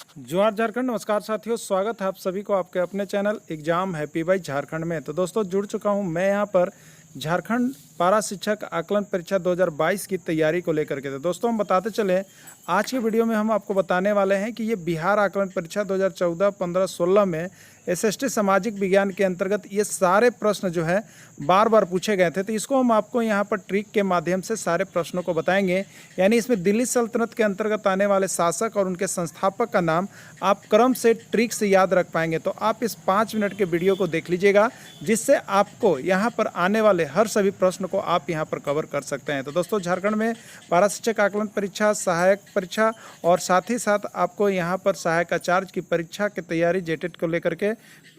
जोहार झारखंड। नमस्कार साथियों, स्वागत है आप सभी को आपके अपने channel exam happy by Jharkhand में। तो दोस्तों जुड़ चुका हूं मैं यहां पर झारखंड पारा शिक्षक आकलन परीक्षा 2022 की तैयारी को लेकर के। तो दोस्तों हम बताते चले, आज के वीडियो में हम आपको बताने वाले हैं कि ये बिहार आकलन परीक्षा 2014, 15, 16 में एसएसटी सामाजिक विज्ञान के अंतर्गत ये सारे प्रश्न जो है बार बार पूछे गए थे। तो इसको हम आपको यहाँ पर ट्रिक के माध्यम से सारे प्रश्नों को बताएंगे। यानी इसमें दिल्ली सल्तनत के अंतर्गत आने वाले शासक और उनके संस्थापक का नाम आप क्रम से ट्रिक से याद रख पाएंगे। तो आप इस 5 मिनट के वीडियो को देख लीजिएगा, जिससे आपको यहाँ पर आने वाले हर सभी प्रश्न को आप यहाँ पर कवर कर सकते हैं। तो दोस्तों झारखंड में पारा शिक्षक आकलन परीक्षा, सहायक परीक्षा और साथ ही साथ आपको यहाँ पर सहायक आचार्य की परीक्षा की तैयारी जेटेट को लेकर के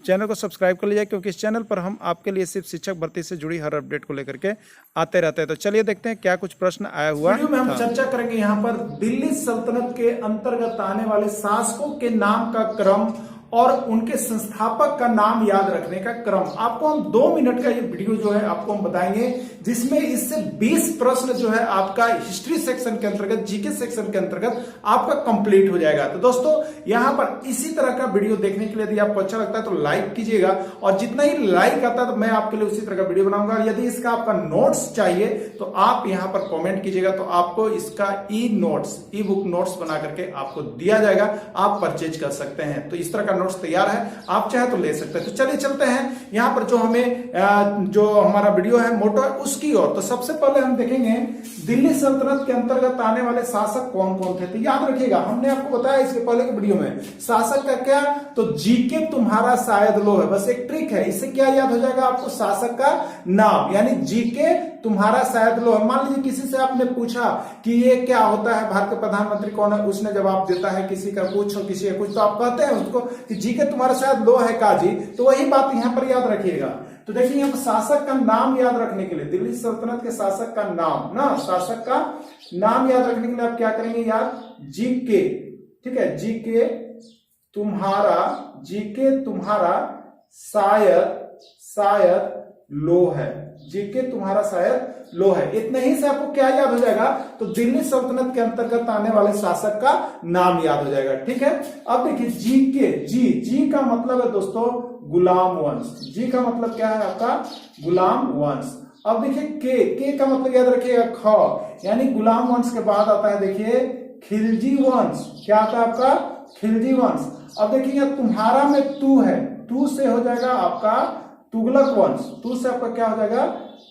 चैनल को सब्सक्राइब कर लीजिए, क्योंकि इस चैनल पर हम आपके लिए सिर्फ शिक्षक भर्ती से जुड़ी हर अपडेट को लेकर के आते रहते हैं। तो चलिए देखते हैं क्या कुछ प्रश्न आया हुआ। वीडियो में हम चर्चा करेंगे यहाँ पर दिल्ली सल्तनत के अंतर्गत आने वाले शासकों के नाम का क्रम और उनके संस्थापक का नाम याद रखने का क्रम। आपको हम 2 मिनट का ये वीडियो जो है आपको हम बताएंगे, जिसमें इससे 20 प्रश्न जो है आपका हिस्ट्री सेक्शन के अंतर्गत, जीके सेक्शन के अंतर्गत आपका कंप्लीट हो जाएगा। तो दोस्तों यहाँ पर इसी तरह का वीडियो देखने के लिए यदि आपको अच्छा लगता है तो लाइक कीजिएगा, और जितना ही लाइक आता है तो मैं आपके लिए उसी तरह का वीडियो बनाऊंगा। यदि इसका आपका नोट्स चाहिए तो आप यहाँ पर कॉमेंट कीजिएगा, तो आपको इसका ई बुक नोट्स बना करके आपको दिया जाएगा, आप परचेज कर सकते हैं। तो इस तरह का नोट्स तैयार है, आप चाहे तो ले सकते हैं। तो चलिए चलते हैं यहां पर जो हमारा वीडियो है मोटो है उसकी ओर। तो सबसे पहले हम देखेंगे दिल्ली सल्तनत के अंतर्गत आने वाले शासक कौन कौन थे। तो याद रखिएगा, हमने आपको बताया इसके पहले के वीडियो में शासक का क्या, तो जीके तुम्हारा शायद लो है। बस एक ट्रिक है, इससे क्या याद हो जाएगा आपको, शासक का नाम, यानी जीके तुम्हारा शायद लो है। मान लीजिए किसी से आपने पूछा कि ये क्या होता है, भारत का प्रधानमंत्री कौन है, उसने जवाब देता है किसी का कुछ और किसी का कुछ, तो आप कहते हैं उसको कि जीके तुम्हारा शायद लो है काजी। तो वही बात यहां पर याद रखिएगा। तो देखिए यहाँ शासक का नाम याद रखने के लिए, दिल्ली सल्तनत के शासक का नाम ना, शासक का नाम याद रखने के लिए आप क्या करेंगे याद, जीके, ठीक है, जीके तुम्हारा शायद लो है, जीके तुम्हारा शायद लो है। इतने ही से आपको क्या याद हो जाएगा, तो दिल्ली सल्तनत के अंतर्गत आने वाले शासक का नाम याद हो जाएगा। ठीक है, अब देखिए जीके, जी का मतलब है दोस्तों गुलाम वंश। जी का मतलब क्या है आपका, गुलाम वंश। अब देखिए के का मतलब याद रखिएगा ख, यानी गुलाम वंश के बाद आता है देखिए खिलजी वंश। क्या आता है आपका, खिलजी वंश। अब देखिए तुम्हारा में तू है, तू से हो जाएगा आपका तुगलक वंश, तू से आपका क्या हो जाएगा,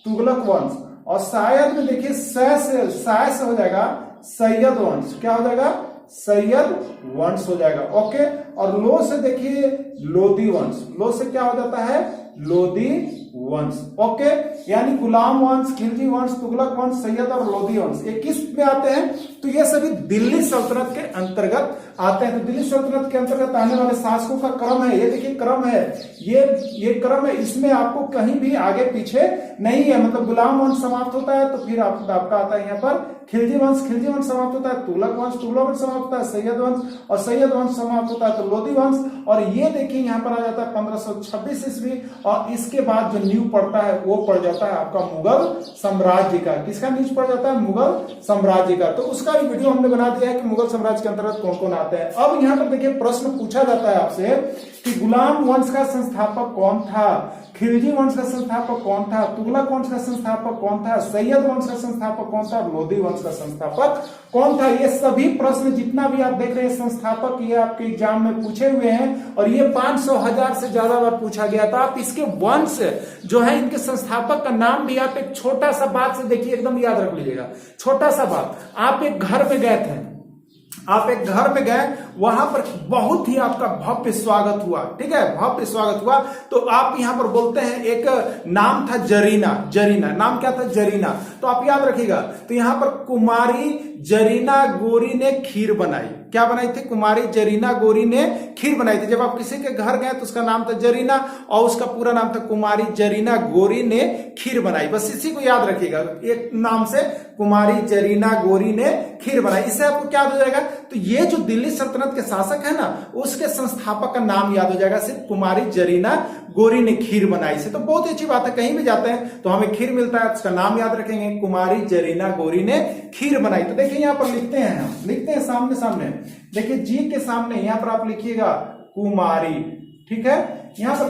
तुगलक वंश। और शायद में देखिए शायद से हो जाएगा सैयद वंश। क्या हो जाएगा, सैयद वंश हो जाएगा। ओके, और लो से देखिए लोधी वंश, लो से क्या हो जाता है, लोधी वंश। ओके, यानी गुलाम वंश, खिलजी वंश, तुगलक वंश, सैयद और लोधी वंश ये किस में आते हैं, तो ये सभी दिल्ली सल्तनत के अंतर्गत आते हैं। तो दिल्ली सल्तनत के अंतर्गत आने वाले शासकों का क्रम है, ये देखिए क्रम है, ये क्रम है, इसमें आपको कहीं भी आगे पीछे नहीं है। मतलब गुलाम वंश समाप्त होता है तो फिर आपका आता है यहाँ पर खिलजी वंश समाप्त होता है, तुगलक वंश समाप्त होता है, सैयद वंश और सैयद वंश समाप्त होता है तो लोधी वंश। और ये देखिए यहाँ पर आ जाता है 1526 ईस्वी, और इसके बाद जो नींव पड़ता है वो पड़ जाता है आपका मुगल साम्राज्य का। किसका नींव पड़ जाता है, मुगल साम्राज्य का। तो उसका भी वीडियो हमने बना दिया है कि मुगल साम्राज्य के अंतर्गत कौन कौन आते हैं। अब यहाँ पर देखिए प्रश्न पूछा जाता है आपसे कि गुलाम वंश का संस्थापक कौन था, खिलजी वंश का संस्थापक कौन था, तुगलक वंश का संस्थापक कौन था, सैयद वंश का संस्थापक कौन था, लोधी वंश का संस्थापक कौन था। ये सभी प्रश्न जितना भी आप देख रहे हैं संस्थापक, ये आपके एग्जाम में पूछे हुए हैं, और ये 500,000 से ज्यादा बार पूछा गया था। आप इसके वंश जो है, इनके संस्थापक का नाम भी आप एक छोटा सा बात से देखिए, एकदम याद रख लीजिएगा। छोटा सा बात, आप एक घर में गए थे, आप एक घर में गए, वहां पर बहुत ही आपका भव्य स्वागत हुआ, ठीक है, भव्य स्वागत हुआ। तो आप यहां पर बोलते हैं, एक नाम था जरीना, नाम क्या था, जरीना। तो आप याद रखिएगा, तो यहां पर कुमारी जरीना गोरी ने खीर बनाई। क्या बनाई थी, कुमारी जरीना गोरी ने खीर बनाई थी। जब आप किसी के घर गए तो उसका नाम था जरीना और उसका पूरा नाम था कुमारी जरीना गोरी ने खीर बनाई। बस इसी को याद रखिएगा, एक नाम से कुमारी जरीना गोरी ने खीर बनाई। इससे आपको क्या हो जाएगा, तो ये जो दिल्ली सल्तनत के शासक है ना, उसके संस्थापक का नाम याद हो जाएगा, सिर्फ कुमारी जरीना गोरी ने खीर बनाई से। तो बहुत ही अच्छी बात है, कहीं भी जाते हैं तो हमें खीर मिलता है, उसका नाम याद रखेंगे, कुमारी जरीना गोरी ने खीर बनाई। तो देखिए यहाँ पर लिखते हैं, हम लिखते हैं सामने सामने देखिए जी के सामने यहां पर आप लिखिएगा कुमारी, ठीक है। यहां पर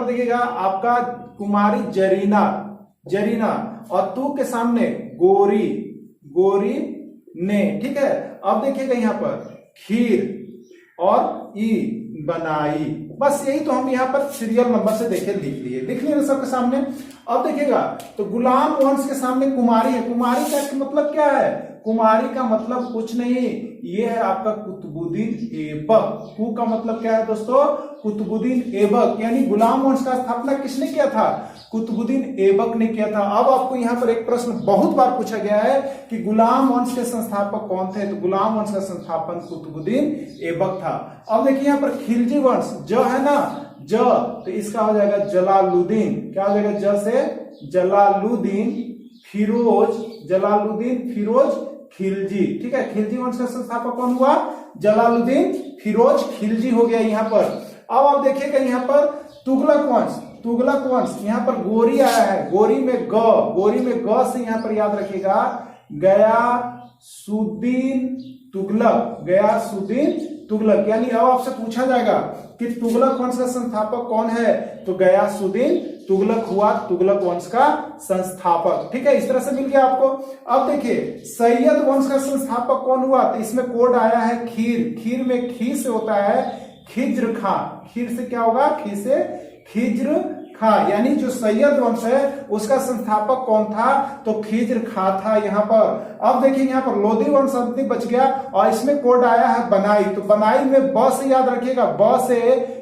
देखिएगा आपका कुमारी जरीना, जरीना, और तू के सामने गोरी, गोरी ने, ठीक है। अब देखिएगा यहां पर खीर और ई बनाई, बस यही तो हम यहाँ पर सीरियल नंबर से देखे लिख लिए ना सबके सामने। अब देखिएगा तो गुलाम वंश के सामने कुमारी है, कुमारी का मतलब क्या है, कुमारी का मतलब कुछ नहीं, ये है आपका कुतुबुद्दीन ऐबक। कु का मतलब क्या है दोस्तों, कुतुबुद्दीन ऐबक, यानी गुलाम वंश का स्थापना किसने किया था, कुतुबुद्दीन ऐबक ने किया था। अब आपको यहाँ पर एक प्रश्न बहुत बार पूछा गया है कि गुलाम वंश के संस्थापक कौन थे, तो गुलाम वंश का संस्थापक कुतुबुद्दीन ऐबक था। अब देखिए यहाँ पर खिलजी वंश, ज है ना, ज, तो इसका हो जाएगा जलालुद्दीन, क्या हो जाएगा, ज से जलालुद्दीन फिरोज, जलालुद्दीन फिरोज खिलजी, ठीक है। खिलजी वंश का संस्थापक कौन हुआ, जलालुद्दीन फिरोज खिलजी हो गया यहाँ पर। अब आप देखिएगा यहाँ पर तुगलक वंश, तुगलक वंश, यहाँ पर गोरी आया है, गोरी में ग, गोरी में ग से यहाँ पर याद रखिएगा गयासुद्दीन तुगलक, गयासुद्दीन तुगलक, यानी अब आपसे पूछा जाएगा कि तुगलक वंश का संस्थापक कौन है, तो गयासुद्दीन तुगलक हुआ तुगलक वंश का संस्थापक, ठीक है। इस तरह से मिल गया आपको। अब देखिए सैयद वंश का संस्थापक कौन हुआ, तो इसमें कोड आया है खीर, खीर में खी से होता है खिज्र खां, खीर से क्या होगा, खी से खिज्र खां, यानी जो सैयद वंश है उसका संस्थापक कौन था, तो खिज्र खां था यहाँ पर। अब देखिए यहाँ पर लोधी वंश अंतिम बच गया और इसमें कोड आया है बनाई, तो बनाई में ब से याद रखिएगा, ब से,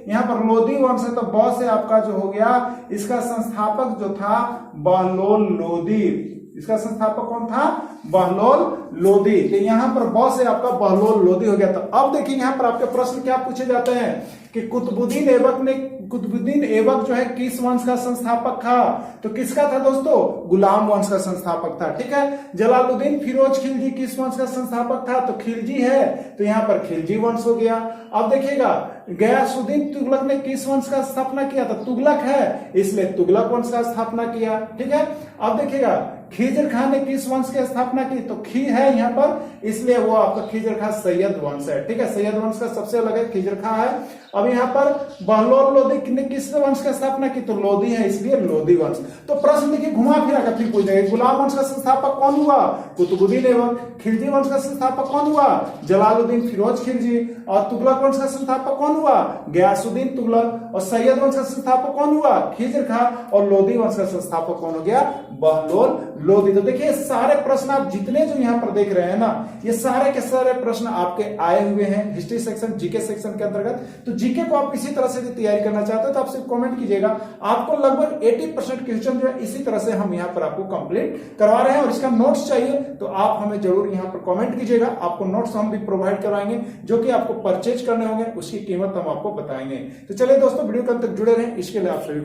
यहाँ पर लोधी वंश है तो ब से आपका जो हो गया, इसका संस्थापक जो था बहलोल लोधी, इसका संस्थापक कौन था, बहलोल लोधी, तो यहाँ पर ब से आपका बहलोल लोधी हो गया। तो अब देखिए यहाँ पर आपके प्रश्न क्या पूछे जाते हैं कि कुतुबुद्दीन ऐबक ने, कुतुबुद्दीन ऐबक जो है किस वंश का संस्थापक था, तो किसका था दोस्तों, गुलाम वंश का संस्थापक था, ठीक है। जलालुद्दीन फिरोज खिलजी किस वंश का संस्थापक था, तो खिलजी है, तो यहाँ पर खिलजी वंश हो गया। अब देखिएगा गयासुद्दीन तुगलक ने किस वंश का स्थापना किया, तो तुगलक है इसलिए तुगलक वंश का स्थापना किया, ठीक है। अब देखिएगा खिज्र खां ने किस वंश की स्थापना की, तो खी है यहाँ पर इसलिए वो आपका खिज्र खां सैयद वंश है, ठीक है। सैयद वंश का सबसे अलग है, खिज्र खां है। अब यहाँ पर बहलोल लोधी ने किस वंश की स्थापना की, तो लोधी है इसलिए लोधी वंश। तो प्रश्न देखिए घुमा फिरा कर फिर पूछ देंगे, गुलाम वंश का संस्थापक कौन हुआ, कुतुबुद्दीन ऐबक, खिलजी वंश का संस्थापक कौन हुआ, जलालुद्दीन फिरोज खिलजी, और तुगलक वंश का संस्थापक कौन हुआ, गयासुद्दीन तुगलक, और सैयद वंश का संस्थापक कौन हुआ, खिज्र खां, और लोधी वंश का संस्थापक कौन हो गया, बहलोल लोधी। तो देखिए सारे प्रश्न आप जितने जो यहाँ पर देख रहे हैं ना, ये सारे के सारे प्रश्न आपके आए हुए हैं हिस्ट्री सेक्शन, जीके सेक्शन के अंतर्गत। तो जीके को आप किसी तरह से भी तैयारी करना चाहते हो तो आप सिर्फ कमेंट कीजिएगा, आपको लगभग 80% क्वेश्चन जो है इसी तरह से हम यहाँ पर आपको कंप्लीट करवा रहे हैं। और इसका नोट्स चाहिए तो आप हमें जरूर यहाँ पर कमेंट कीजिएगा, आपको नोट्स हम भी प्रोवाइड करवाएंगे जो कि आपको परचेज करने होंगे, उसकी कीमत हम आपको बताएंगे। तो चलिए दोस्तों वीडियो के अंत तक जुड़े रहें, इसके लिए आप सभी को